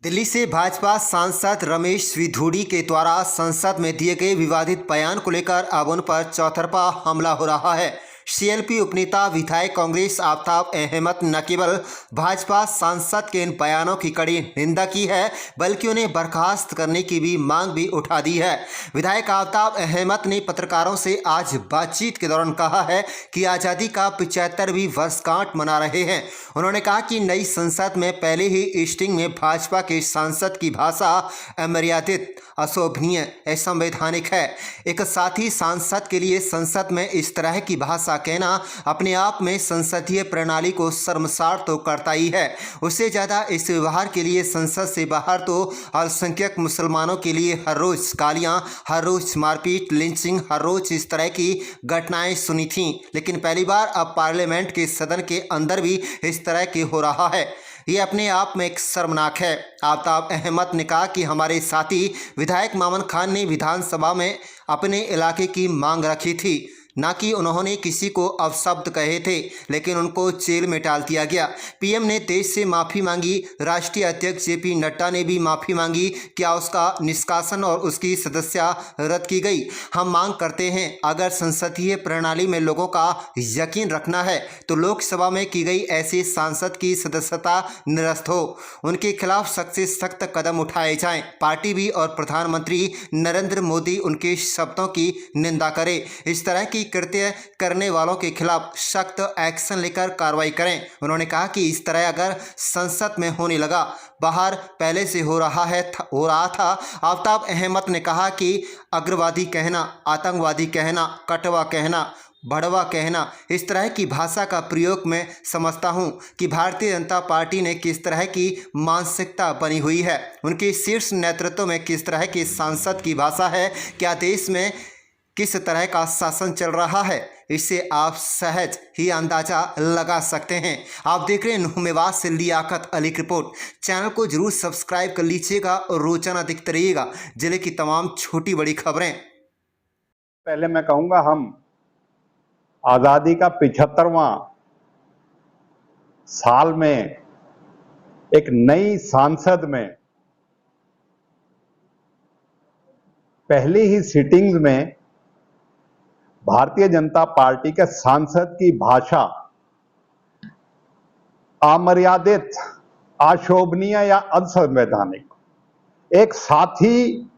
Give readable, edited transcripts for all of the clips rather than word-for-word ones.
दिल्ली से भाजपा सांसद रमेश विधूड़ी के द्वारा संसद में दिए गए विवादित बयान को लेकर अब उन पर चौतरफा हमला हो रहा है। सीएलपी उपनेता विधायक कांग्रेस आफताब अहमद न केवल भाजपा सांसद के इन बयानों की कड़ी निंदा की है बल्कि उन्हें बर्खास्त करने की भी मांग भी उठा दी है। विधायक आफताब अहमद ने पत्रकारों से आज बातचीत के दौरान कहा है कि आज़ादी का 75वीं वर्षगांठ मना रहे हैं। उन्होंने कहा कि नई संसद में पहले ही ईस्टिंग में भाजपा के सांसद की भाषा अमर्यादित, अशोभनीय, असंवैधानिक है। एक साथी सांसद के लिए संसद में इस तरह की भाषा कहना अपने आप में संसदीय प्रणाली को शर्मसार तो करता ही है। उससे ज़्यादा इस व्यवहार के लिए संसद से बाहर तो अल्पसंख्यक मुसलमानों के लिए हर रोज़ गालियां, हर रोज़ मारपीट, लिंचिंग, हर रोज़ इस तरह की घटनाएं सुनी थीं। लेकिन पहली बार अब पार्लियामेंट के सदन के अंदर भी इस तरह के हो रहा है। ये अपने आप में एक शर्मनाक है। आफताब अहमद ने कहा कि हमारे साथी विधायक मामन खान ने विधानसभा में अपने इलाके की मांग रखी थी, ना कि उन्होंने किसी को अपशब्द कहे थे, लेकिन उनको जेल में डाल दिया गया। पीएम ने देश से माफ़ी मांगी, राष्ट्रीय अध्यक्ष जेपी नड्डा ने भी माफ़ी मांगी। क्या उसका निष्कासन और उसकी सदस्यता रद्द की गई? हम मांग करते हैं, अगर संसदीय प्रणाली में लोगों का यकीन रखना है तो लोकसभा में की गई ऐसे सांसद की सदस्यता निरस्त हो, उनके खिलाफ सख्त से सख्त कदम उठाए जाएं। पार्टी भी और प्रधानमंत्री नरेंद्र मोदी उनके शब्दों की निंदा करे। इस तरह की कृत्य करने वालों के खिलाफ सख्त एक्शन लेकर कार्रवाई करें। उन्होंने कहा कि इस तरह अगर संसद में होने लगा, बाहर पहले से हो रहा था। आफताब अहमद ने कहा कि अग्रवादी कहना, आतंकवादी कहना, कटवा कहना, बढ़वा कहना, इस तरह की भाषा का प्रयोग मैं समझता हूं कि भारतीय जनता पार्टी ने किस तरह की मानसिकता बनी हुई है, उनके शीर्ष नेतृत्व में किस तरह की सांसद की भाषा है, क्या देश में किस तरह का शासन चल रहा है, इससे आप सहज ही अंदाजा लगा सकते हैं। आप देख रहे हैं नुमेवाद से लियाकत अली की रिपोर्ट। चैनल को जरूर सब्सक्राइब कर लीजिएगा और रोजाना दिखते रहिएगा जिले की तमाम छोटी बड़ी खबरें। पहले मैं कहूँगा, हम आज़ादी का 75वां साल में एक नई सांसद में पहली ही सिटिंग्स में भारतीय जनता पार्टी के सांसद की भाषा अमर्यादित, अशोभनीय या असंवैधानिक, एक साथी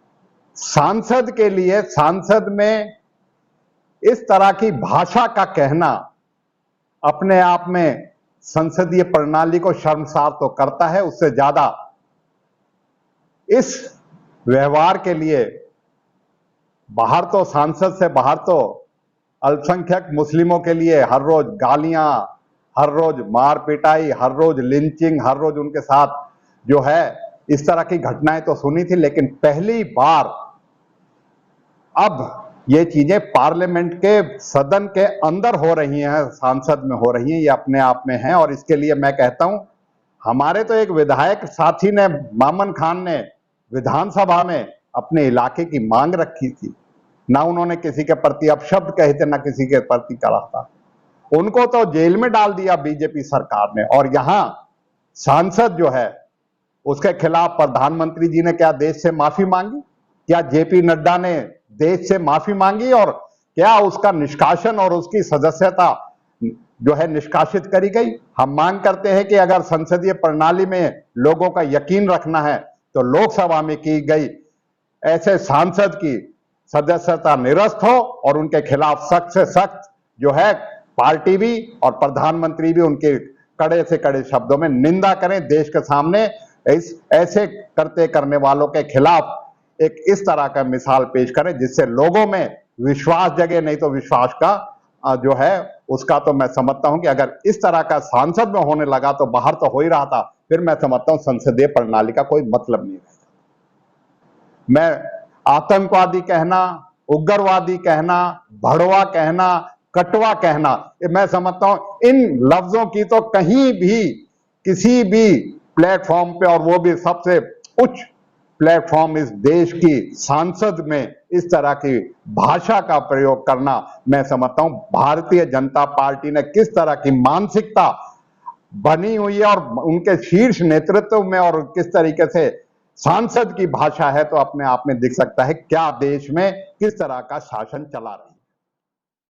सांसद के लिए सांसद में इस तरह की भाषा का कहना अपने आप में संसदीय प्रणाली को शर्मसार तो करता है। उससे ज्यादा इस व्यवहार के लिए बाहर तो सांसद से बाहर तो अल्पसंख्यक मुस्लिमों के लिए हर रोज गालियां, हर रोज मार पिटाई, हर रोज लिंचिंग, हर रोज उनके साथ जो है इस तरह की घटनाएं तो सुनी थी। लेकिन पहली बार अब ये चीजें पार्लियामेंट के सदन के अंदर हो रही हैं, सांसद में हो रही हैं, ये अपने आप में है। और इसके लिए मैं कहता हूं, हमारे तो एक विधायक साथी ने, मामन खान ने, विधानसभा में अपने इलाके की मांग रखी थी। ना उन्होंने किसी के प्रति अपशब्द कहे थे, ना किसी के प्रति कहा था। उनको तो जेल में डाल दिया बीजेपी सरकार ने। और यहां सांसद जो है उसके खिलाफ प्रधानमंत्री जी ने क्या देश से माफी मांगी? क्या जेपी नड्डा ने देश से माफी मांगी? और क्या उसका निष्कासन और उसकी सदस्यता जो है निष्कासित करी गई? हम मांग करते हैं कि अगर संसदीय प्रणाली में लोगों का यकीन रखना है तो लोकसभा में की गई ऐसे सांसद की सदस्यता निरस्त हो और उनके खिलाफ सख्त से सख्त जो है पार्टी भी और प्रधानमंत्री भी उनके कड़े से कड़े शब्दों में निंदा करें। देश के सामने इस ऐसे करने वालों के खिलाफ एक इस तरह का मिसाल पेश करें जिससे लोगों में विश्वास जगे। नहीं तो विश्वास का जो है उसका तो मैं समझता हूं कि अगर इस तरह का सांसद में होने लगा तो बाहर तो हो ही रहा था, फिर मैं समझता हूं संसदीय प्रणाली का कोई मतलब नहीं रहेगा। मैं आतंकवादी कहना, उग्रवादी कहना, भड़वा कहना, कटवा कहना, मैं समझता हूं इन लफ्जों की तो कहीं भी किसी भी प्लेटफॉर्म पे, और वो भी सबसे उच्च प्लेटफॉर्म इस देश की सांसद में इस तरह की भाषा का प्रयोग करना, मैं समझता हूं भारतीय जनता पार्टी ने किस तरह की मानसिकता बनी हुई है और उनके शीर्ष नेतृत्व में और किस तरीके से सांसद की भाषा है, तो अपने आप में दिख सकता है क्या देश में किस तरह का शासन चला रही है।